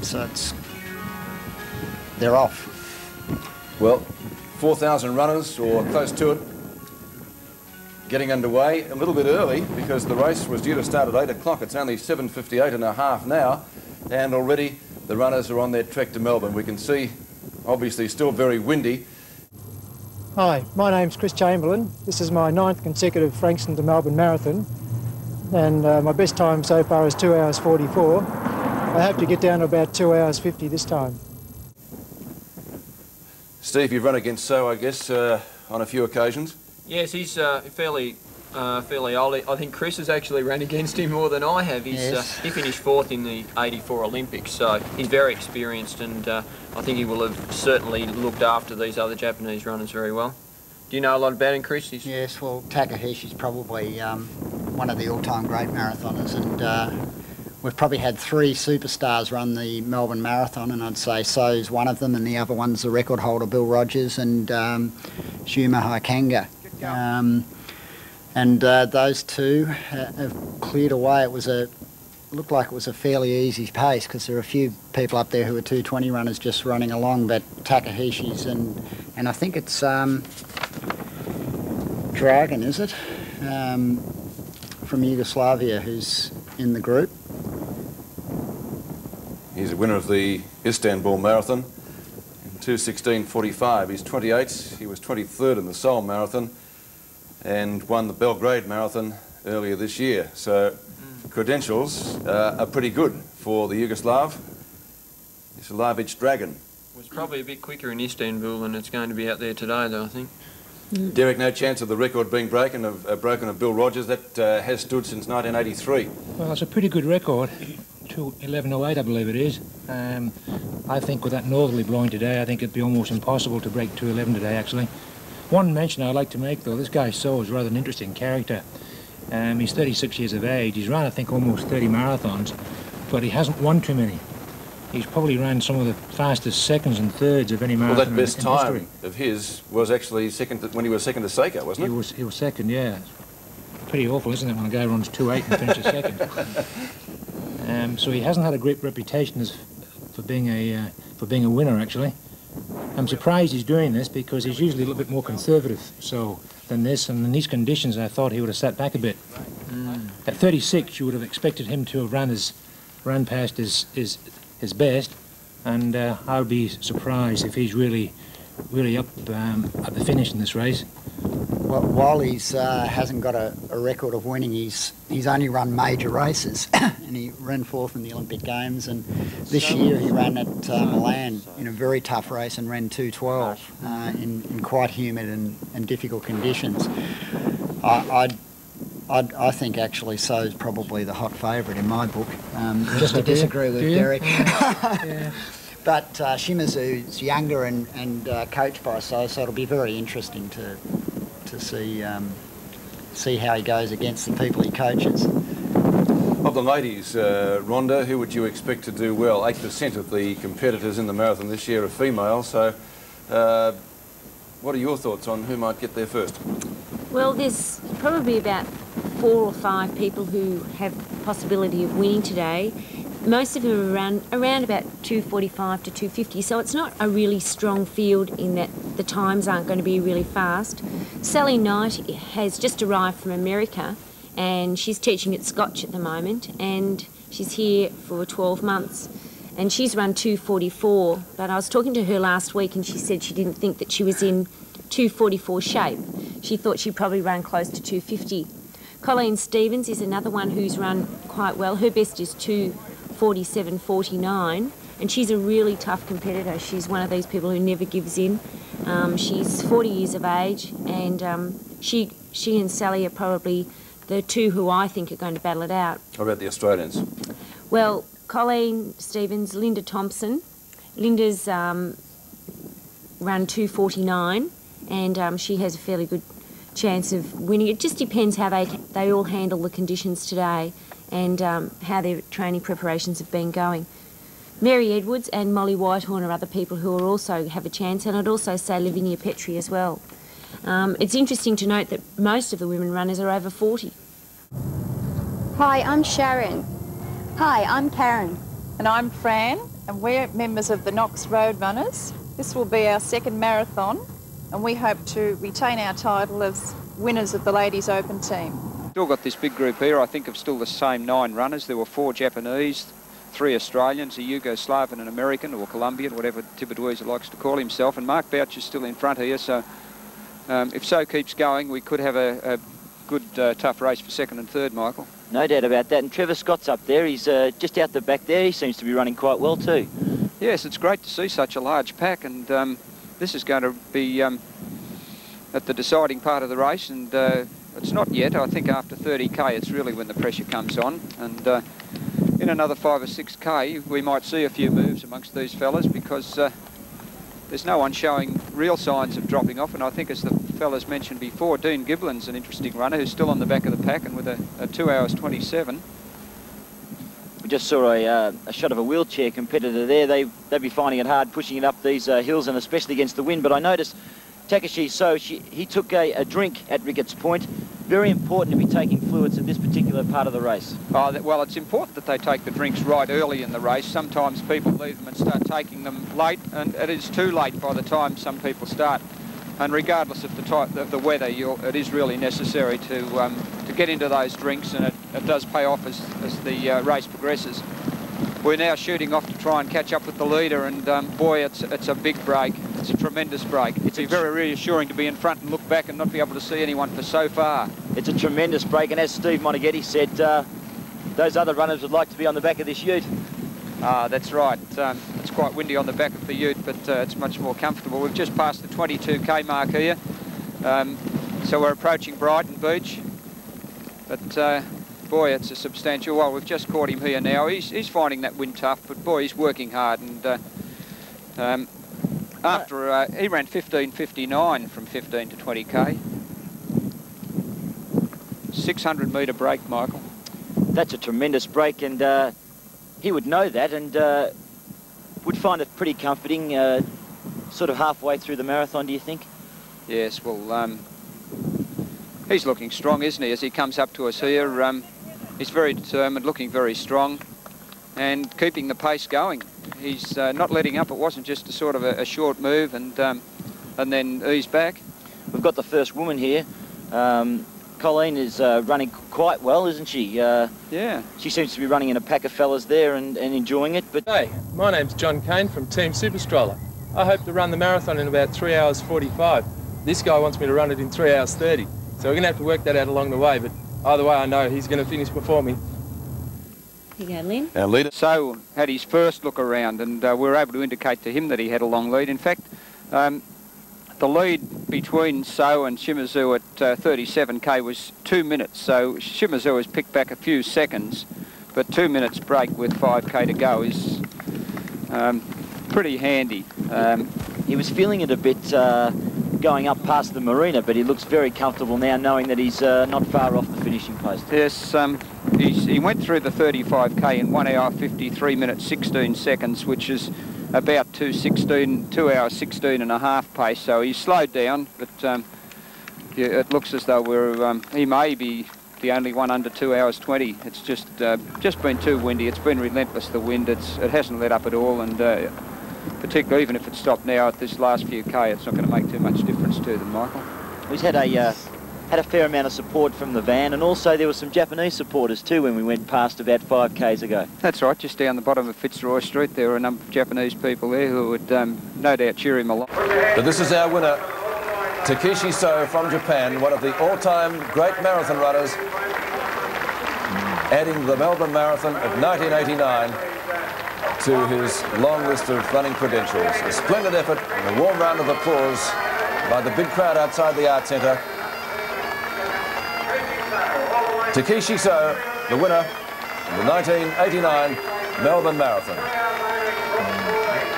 so they're off. Well, 4,000 runners, or close to it, getting underway a little bit early because the race was due to start at 8 o'clock. It's only 7:58 and a half now, and already the runners are on their trek to Melbourne. We can see, obviously, still very windy. Hi, my name's Chris Chamberlain. This is my 9th consecutive Frankston to Melbourne Marathon, and my best time so far is 2 hours 44. I hope to get down to about 2 hours 50 this time. Steve, you've run against So, I guess, on a few occasions. Yes, he's fairly old. I think Chris has actually run against him more than I have. He finished 4th in the '84 Olympics, so he's very experienced, and I think he will have certainly looked after these other Japanese runners very well. Do you know a lot about him, Chris? Yes, well, Takahashi's probably one of the all-time great marathoners, and we've probably had 3 superstars run the Melbourne Marathon, and I'd say So's one of them, and the other one's the record holder, Bill Rogers, and Shuma Haikanga. And those two have cleared away. Looked like it was a fairly easy pace because there are a few people up there who are 2:20 runners just running along, but Takahashi's and I think it's Dragon, is it? From Yugoslavia, who's in the group. He's a winner of the Istanbul Marathon in 2:16:45. He's 28. He was 23rd in the Seoul Marathon and won the Belgrade Marathon earlier this year. So credentials are pretty good for the Yugoslav. Yugoslavic Dragon. It was probably a bit quicker in Istanbul than it's going to be out there today, though, I think. Derek, no chance of the record being broken of Bill Rogers. That has stood since 1983. Well, it's a pretty good record. 2:11:08, I believe it is. I think with that northerly blowing today, I think it'd be almost impossible to break 2:11 today, actually. One mention I'd like to make, though, this guy So is rather an interesting character. He's 36 years of age. He's run, I think, almost 30 marathons, but he hasn't won too many. He's probably ran some of the fastest seconds and thirds of any marathon. Well, that best in time history of his was actually when he was second to Seiko, wasn't it? He was second, yeah. It's pretty awful, isn't it, when a guy runs 2:8 and finishes second? So he hasn't had a great reputation for being a winner, actually. I'm surprised he's doing this because he's usually a little bit more conservative than this, and in these conditions I thought he would have sat back a bit. At 36 you would have expected him to have ran past his best, and I would be surprised if he's really up at the finish in this race. Well, while he's hasn't got a record of winning, he's only run major races, and he ran 4th in the Olympic Games, and this year he ran at Milan in a very tough race and ran 2:12 in quite humid and difficult conditions. I think actually So's probably the hot favourite in my book, just to disagree with Derek. Yeah. But Shimizu's younger and coached by So it'll be very interesting to see how he goes against the people he coaches. Of the ladies, Rhonda, who would you expect to do well? 8% of the competitors in the marathon this year are female, so what are your thoughts on who might get there first? Well, there's probably about 4 or 5 people who have the possibility of winning today. Most of them are around about 2:45 to 2:50, so it's not a really strong field in that the times aren't going to be really fast. Sally Knight has just arrived from America, and she's teaching at Scotch at the moment, and she's here for 12 months, and she's run 2:44, but I was talking to her last week and she said she didn't think that she was in 2:44 shape. She thought she'd probably run close to 2:50. Colleen Stevens is another one who's run quite well. Her best is 2:47:49, and she's a really tough competitor. She's one of these people who never gives in. She's 40 years of age, and she and Sally are probably the two who I think are going to battle it out. What about the Australians? Well, Colleen Stevens, Linda Thompson. Linda's run 2:49, and she has a fairly good chance of winning. It just depends how they all handle the conditions today and how their training preparations have been going. Mary Edwards and Molly Whitehorn are other people who are also have a chance, and I'd also say Lavinia Petrie as well. It's interesting to note that most of the women runners are over 40. Hi, I'm Sharon. Hi, I'm Karen. And I'm Fran. and we're members of the Knox Road Runners. This will be our second marathon, and we hope to retain our title as winners of the Ladies Open team. Still got this big group here, I think, of still the same 9 runners. There were 4 Japanese, 3 Australians, a Yugoslav and an American, or Colombian, whatever Tibetuiza likes to call himself, and Mark Bouch is still in front here, so if so keeps going, we could have a good, tough race for second and third, Michael. No doubt about that. And Trevor Scott's up there. He's just out the back there. He seems to be running quite well too. Yes, it's great to see such a large pack, and this is going to be at the deciding part of the race, and it's not yet. I think after 30k it's really when the pressure comes on, and in another 5 or 6k we might see a few moves amongst these fellas, because there's no one showing real signs of dropping off. And I think, as the fellas mentioned before, Dean Giblin's an interesting runner who's still on the back of the pack and with a 2 hours 27. We just saw a shot of a wheelchair competitor there. They'd be finding it hard pushing it up these hills, and especially against the wind. But I noticed Takeshi So, he took a drink at Ricketts Point. Very important to be taking fluids at this particular part of the race. Well, it's important that they take the drinks right early in the race. Sometimes people leave them and start taking them late, and it is too late by the time some people start. And regardless of the weather, it is really necessary to get into those drinks, and it does pay off as the race progresses. We're now shooting off to try and catch up with the leader, and boy, it's a big break. It's a tremendous break. It's very reassuring to be in front and look back and not be able to see anyone for so far. It's a tremendous break, and as Steve Monaghetti said, those other runners would like to be on the back of this ute. That's right. It's quite windy on the back of the ute, but it's much more comfortable. We've just passed the 22k mark here, so we're approaching Brighton Beach. But boy, it's a substantial. Well, we've just caught him here now. He's finding that wind tough, but boy, he's working hard. And after he ran 15:59 from 15 to 20k. 600-metre break, Michael. That's a tremendous break, and he would know that, and would find it pretty comforting, sort of halfway through the marathon, do you think? Yes, well, he's looking strong, isn't he, as he comes up to us here. He's very determined, looking very strong, and keeping the pace going. He's not letting up. It wasn't just a sort of a short move and then ease back. We've got the first woman here. Colleen is running quite well, isn't she? Yeah. She seems to be running in a pack of fellas there and enjoying it. But hey, my name's John Kane from Team Super Stroller. I hope to run the marathon in about 3 hours 45. This guy wants me to run it in 3 hours 30. So we're going to have to work that out along the way, but either way I know he's going to finish before me. Here you go, Lynn. Our leader. So had his first look around, and we were able to indicate to him that he had a long lead. In fact, the lead between So and Shimizu at 37k was 2 minutes. So Shimizu has picked back a few seconds, but 2 minutes break with 5k to go is pretty handy. he was feeling it a bit going up past the marina, but he looks very comfortable now knowing that he's not far off the finishing post. Yes, he went through the 35k in 1 hour 53 minutes 16 seconds, which is about 2 hours 16 and a half pace, so he's slowed down, but yeah, it looks as though he may be the only one under 2 hours 20. It's just been too windy. It's been relentless, the wind. It hasn't let up at all, and particularly even if it stopped now at this last few K, it's not going to make too much difference to them, Michael. He's had a fair amount of support from the van, and also there were some Japanese supporters too when we went past about 5 Ks ago. That's right, just down the bottom of Fitzroy Street there were a number of Japanese people there who would no doubt cheer him along. But this is our winner, Takeshi So from Japan, one of the all-time great marathon runners, adding the Melbourne Marathon of 1989 to his long list of running credentials. A splendid effort and a warm round of applause by the big crowd outside the Art Centre. Takeshi So, the winner of the 1989 Melbourne Marathon.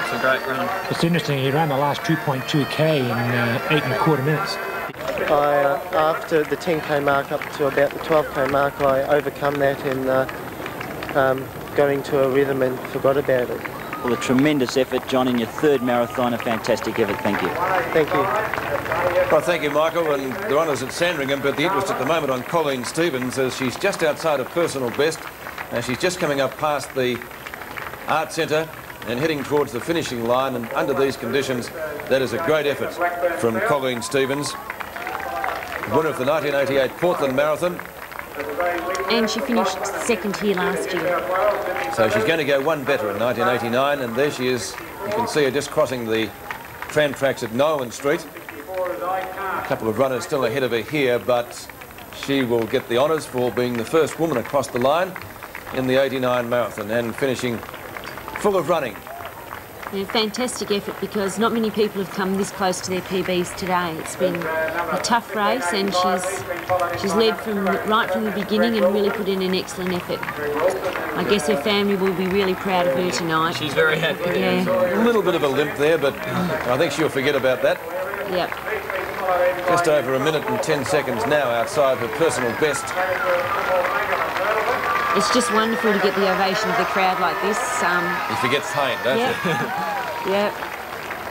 It's a great run. It's interesting, he ran the last 2.2k in 8 1/4 minutes. After the 10k mark up to about the 12k mark, I overcome that and going to a rhythm and forgot about it. Well, a tremendous effort, John, in your third marathon, a fantastic effort. Thank you. Thank you. Well, thank you, Michael, and the honours at Sandringham, but the interest at the moment on Colleen Stevens as she's just outside of personal best, and she's just coming up past the Art Centre and heading towards the finishing line, and under these conditions, that is a great effort from Colleen Stevens, winner of the 1988 Portland Marathon. And she finished second here last year. So she's going to go one better in 1989, and there she is. You can see her just crossing the tram tracks at Nolan Street. A couple of runners still ahead of her here, but she will get the honours for being the first woman across the line in the 89 marathon and finishing full of running. A fantastic effort, because not many people have come this close to their PBs today. It's been a tough race, and she's led right from the beginning and really put in an excellent effort. I guess her family will be really proud of her tonight. She's very happy. Yeah. A little bit of a limp there, but I think she'll forget about that. Yep. Just over 1 minute and 10 seconds now outside her personal best. It's just wonderful to get the ovation of the crowd like this. You forget pain, don't you? Yep.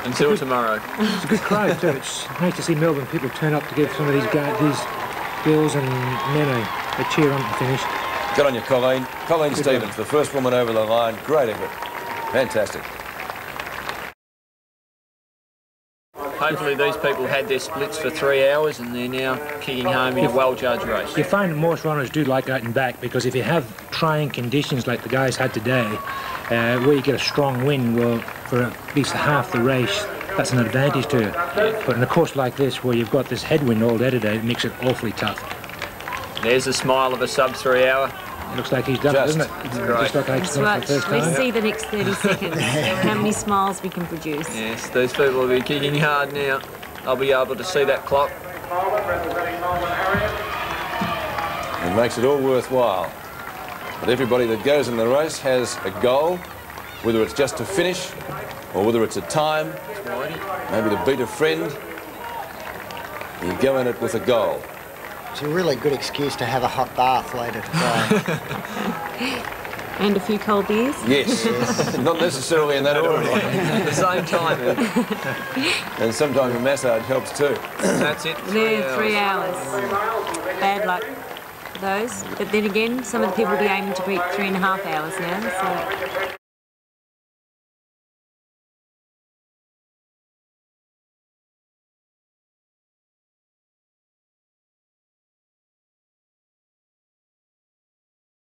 Until tomorrow. It's a good crowd too. It's nice to see Melbourne people turn up to give some of these girls and men a cheer on the finish. Good on you, Colleen. Colleen Stevens, the first woman over the line. Great effort. Fantastic. Hopefully these people had their splits for 3 hours and they're now kicking home in a well-judged race. You find that most runners do like out and back, because if you have trying conditions like the guys had today, where you get a strong wind, well, for at least half the race, that's an advantage to you. But in a course like this, where you've got this headwind all day today, it makes it awfully tough. There's a smile of a sub-3 hour. It looks like he's done it, doesn't it? Just like That's right. Let's see the next 30 seconds, how many smiles we can produce. Yes, these people will be kicking hard now. I'll be able to see that clock. It makes it all worthwhile. But everybody that goes in the race has a goal, whether it's just to finish or whether it's a time, maybe to beat a friend. You go in it with a goal. It's a really good excuse to have a hot bath later today. And a few cold beers? Yes. Not necessarily in that order. At the same time. And sometimes a massage helps too. That's it. 3 hours. Bad luck for those. But then again, some of the people will be aiming to beat 3.5 hours now. So.